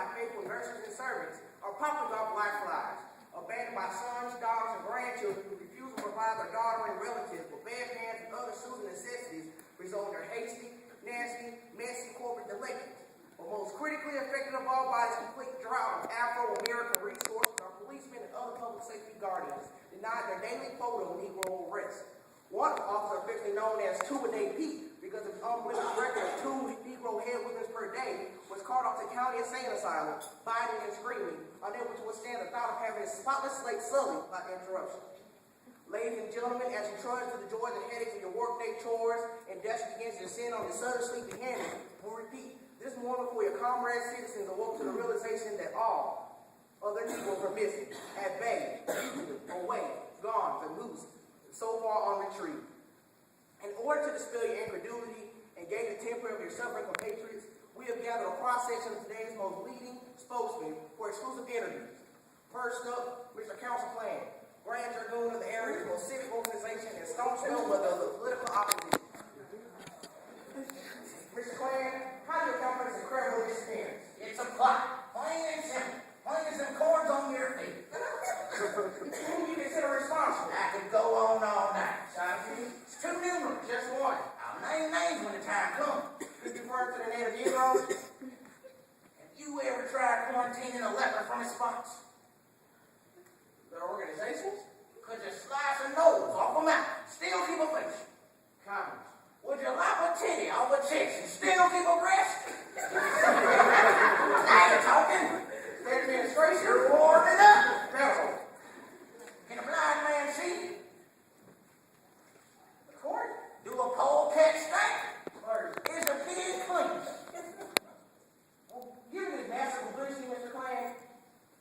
by faithful nurses and servants, are popping off like flies, abandoned by sons, daughters, and grandchildren who refuse to provide their daughter and relatives with bedpans and other soothing necessities, result in their hasty, nasty, messy corporate delinquents. But most critically affected of all by this complete drought of Afro-American resources are policemen and other public safety guardians, denied their daily quota of Negro arrests. One officer, officially known as Two-A-Day Pete, because of his unblemished record of 2 Negro head whippings per day, was called off to county insane asylum, fighting and screaming, unable to withstand the thought of having his spotless slate sullied by interruption. Ladies and gentlemen, as you trudge through the joys and headaches of your workday chores and dust begins to descend on your sudden sleepy hands, we'll repeat, this morning for your comrade citizens awoke to the realization that all other Negroes are missing, at bay, fugitive, away, gone, and loose, so far on retreat. In order to dispel your incredulity and gain the temper of your suffering compatriots, we have gathered a cross-section of today's most leading spokesmen for exclusive interviews. First up, Mr. Council Plan, Grand Dragoon of the area's most civic organization and staunch member of the political opposition. Mr. Clan, how do you account for this incredible disappearance? It's a plot, plain and simple, plain as them cords on your feet. Who do you consider responsible? I could go on all night, son. It's too numerous. Just one. I'll name names when the time comes. You refer to the native Negroes? Have you ever tried quarantining a leopard from his spots? Their organizations? Could you slice a nose off a mouth, still keep a face? Commons. Would you lop a titty off a chest and still keep a breast? Now you're talking. State administration? You're warming up. Federal. Can a blind man see? The court? Do a polecat stink? Clergy. Is a pig clean? Well, given this massive publicity, Mr. Clan,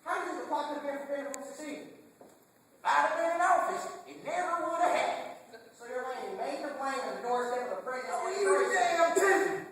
how do you think the plot could have been prevented from succeeding? If I'd have been in office, it never would have happened. So you're laying major blame on the doorstep of the president. Oh, you damn too!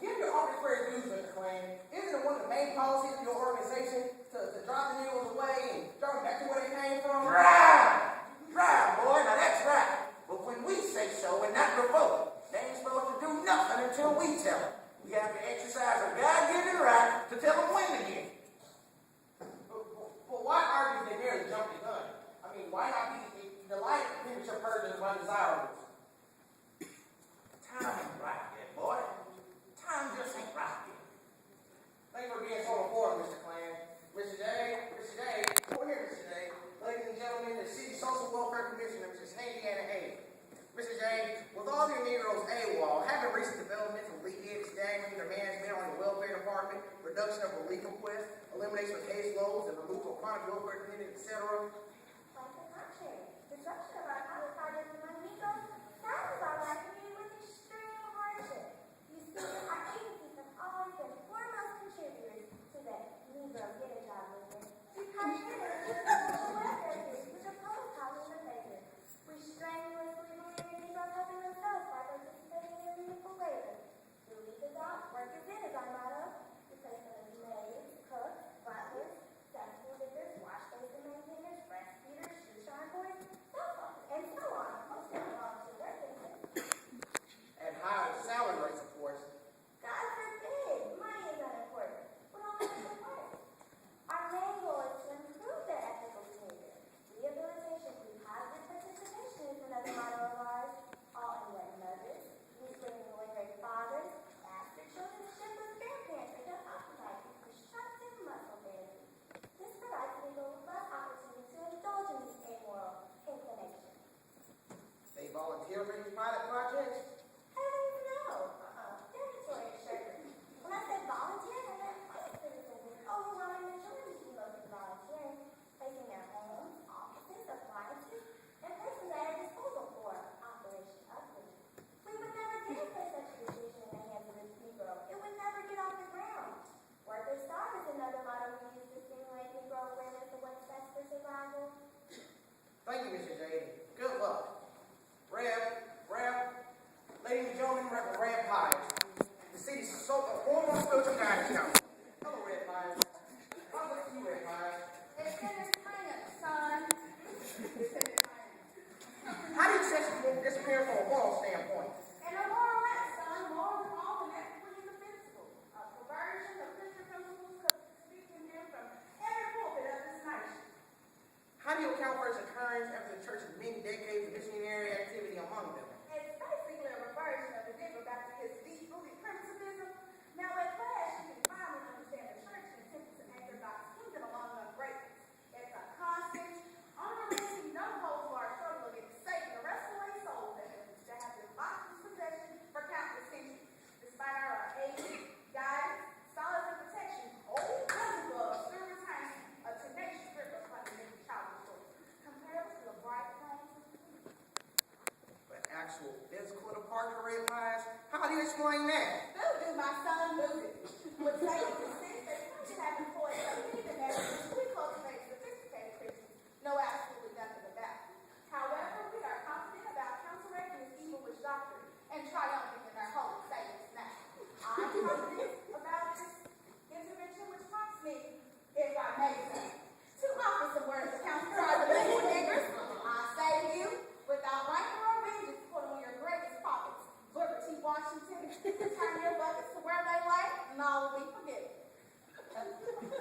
Give your office for his dues, Mr. Clan. Isn't it one of the main policies of your organization to drive the Negroes away and drive them back to where they came from? Drive, boy, now that's right. But when we say so and not revoke, they ain't supposed to do nothing until we tell them. We have to exercise a God-given right to tell them when to get it. But why argue they merely jumped the gun? I mean, why not be delighted to finish your purge of undesirables? Time ain't right yet, boy. Time just ain't right yet. Thank you for being so important, Mr. Clan. Mr. J, over here, Mr. J. Ladies and gentlemen, the City Social Welfare Commissioner, Mrs. Indiana A. Mr. J, with all your Negroes AWOL, having recent developments from leakage, staggering their management on the welfare department, reduction of relief requests, elimination of case loads, and removal of chronic welfare dependents, etc. Quite the contrary. Disruption of our counterparties among Negroes saddens our life community with extreme hardship. You see, our agencies have always been foremost contributors to the Negro Get a Job movement. We participate in the social welfare groups, which oppose housing the favor. We strenuously believe in Negroes helping themselves by participating in meaningful labor. Do leave the dog, work is in is our motto. We place them as maids, cooks, butlers, dustbin diggers, wash basin maintainers, breastfeeders, shoe shine boys, and so on. Most of them volunteer work ethic. At higher salary rates, of course. God forbid, money is unimportant. What all is important? Our main goal is to improve their ethical behavior. Rehabilitation through positive participation is another motto of ours. All inlet mothers, restraining illiterate fathers, bastard children, and shipless grandparents are just occupied with destructive muscle therapy. This provides people with less opportunity to indulge in these amoral inclinations. They volunteer for these pilot projects. I don't even know. They're notorious shirkers. When I said volunteer, I meant private citizens. An overwhelming majority devoted to volunteering, placing their homes, offices, appliances, and persons at our disposal for Operation Upward. We would never dare put such a decision in the hands of a Negro. It would never get off the ground. Work or starve is another motto we use to stimulate Negro awareness of what's best for survival. Thank you, Mr. J. Good luck. Ladies and gentlemen, Reverend Red Pires, the city's former spiritual guidance counselor. Hello, Red Pires. How's it you, Red Pires? It's entertainment, son. How do you assess the disappearance from a moral standpoint? And a moral less, son. Morals involved in ethically indefensible. Perversion of Christian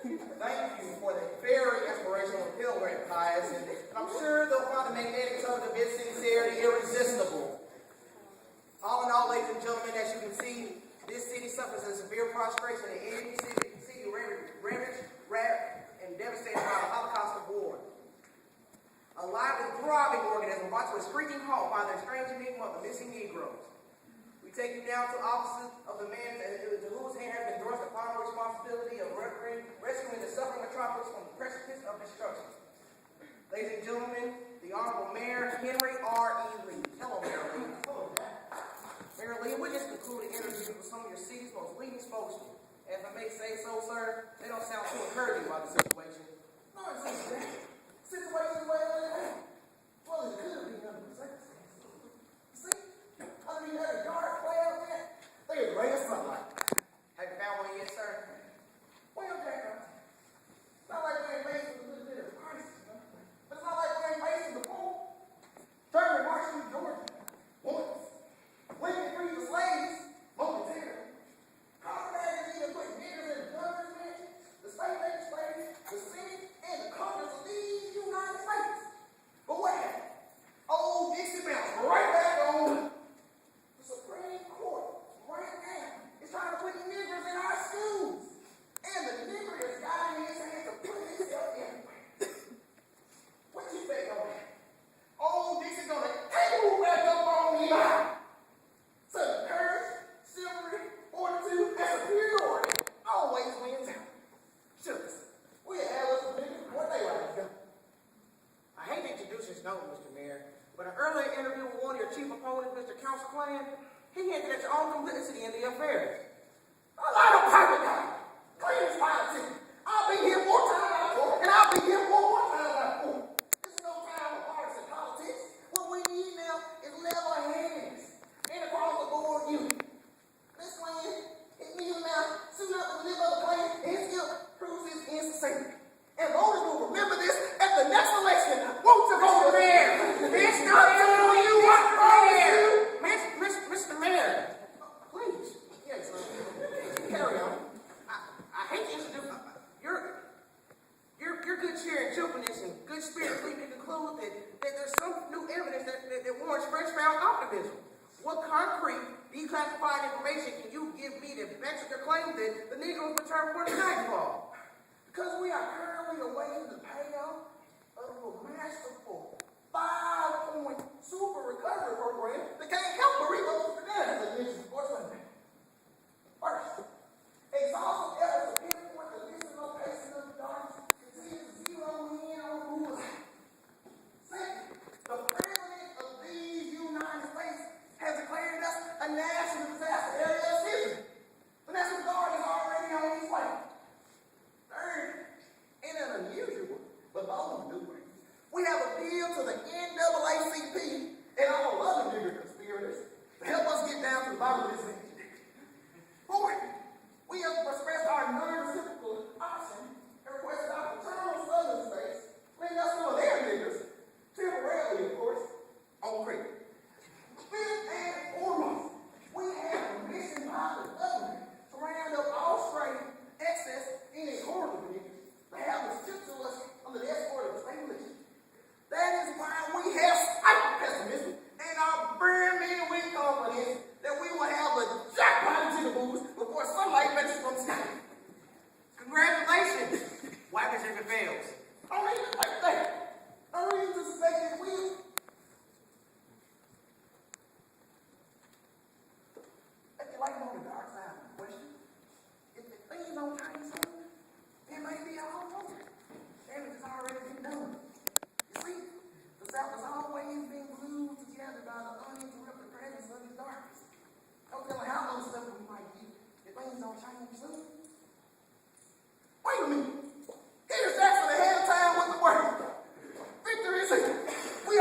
Thank you for that very inspirational appeal, Great Pius, and I'm sure they'll find the magnetics of the mid-sincerity irresistible. All in all, ladies and gentlemen, as you can see, this city suffers a severe prostration and any city ravaged, and devastated by the Holocaust of war. A lively, throbbing organism brought to a screeching halt by the strange enigma of the missing Negroes. We take you now to offices of the man to whose hand has been thrust the final responsibility of rescuing the suffering metropolis from the precipice of destruction. Ladies and gentlemen, the Honorable Mayor Henry R. E. Lee. Hello, Mayor Lee. Hello, Mayor Lee, we just concluded an interview with some of your city's most leading spokesmen. If I may say so, sir, they don't sound too encouraging about the situation. No, it's not that. Situation the way it is. Well, it could have been under the circumstances. You see? I mean, that a dark play out there. They're great as sunlight. Have you found one yet, sir? Well, Jack, it's not like we ain't facing a little bit of crisis, you know? But it's not like we ain't facing the poor. German marched through Georgia once. Women freed the slaves momentarily. Colorado even put niggers in the governor's mansion, the state legislature, the Senate, and the Congress of these United States. But what happened? Old Dixie bounced right back on the Supreme Court right now. It's trying to put niggers in our schools. And the nigger has got in his hands to put himself everywhere. What you think on that? Old Dixie's gonna take back up on the line. So the courage, chivalry, fortitude, and superiority always wins out. Shucks. We have us a nigger what they like to go. I hate to introduce his note, Mr. Mayor, but an earlier interview with one of your chief opponents, Mr. Council Clan, he hinted at your own complicity in the affair. A lot of private guy. Clean's politics. I'll be here 4 times out of 4, and I'll be here 4 times out of 4. This is no time for partisan politics. What we need now is level hands and across the board unity. This clan, his knees now, suit up and live up the clan, and his skill proves his insincerity. And voters will remember this at the next election. Won't you vote for him? It's not for you, what for you? Mr. Mayor, Please. Yes, sir. Carry on. I hate to introduce your good cheer and cheerfulness and good spirit lead me to conclude that there's some new evidence that warrants fresh-found optimism. What concrete, declassified information can you give me that backs up your claim that the Negroes returned for the nightfall? Because we are currently awaiting the payoff of a masterful 5-point super recovery program that can't help but reload the data, as I mentioned before Sunday. First, exhaustive efforts to pinpoint the missing location of the darkness continue to zero in on who was out. Second, the President of these United States has declared us a national disaster area of history. The National Guard is already on its way. Third, in an unusual but bold new way, we have appealed to the NAACP and all other nigger conspirators to help us get down to the bottom of this thing. Fourth, we have expressed our non-reciprocal option and requested our paternal southern states lend us some of their niggers, temporarily, of course, on credit. Fifth and foremost, we have permission by the government to round up all stray, excess, and incorrigible niggers to have them shipped to us under the escort of the state militia. That is why we have slight pessimism and our very many confidence that we will have a jackpot of jigaboos before sunlight reaches from the sky. Congratulations! Whackers if it fails. I mean, like that. I read to suspect it will. If you like on the dark side of the question, if the things don't change soon, it may be all over. Damage has already been done. You see, the South has always been glued together by the uninterrupted presence of the darkness. No telling how much stuff we might get if things don't change soon. Wait a minute. Here's Jackson ahead of time with the word. Victory is here. We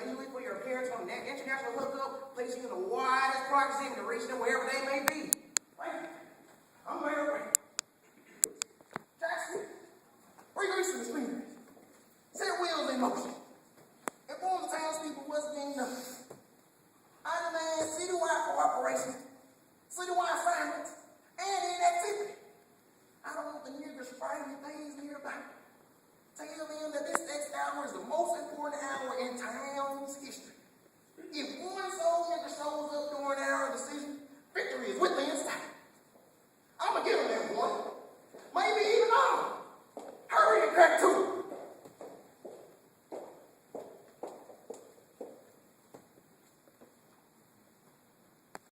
immediately for your appearance on the international hookup, place you in the widest proximity to reach them wherever they may be. Wait, I'm right away. Jackson, release the screen. Set wheels in motion. Inform the townspeople what's being done. I demand citywide cooperation, citywide silence, and inactivity. I don't want the niggers spraying things nearby.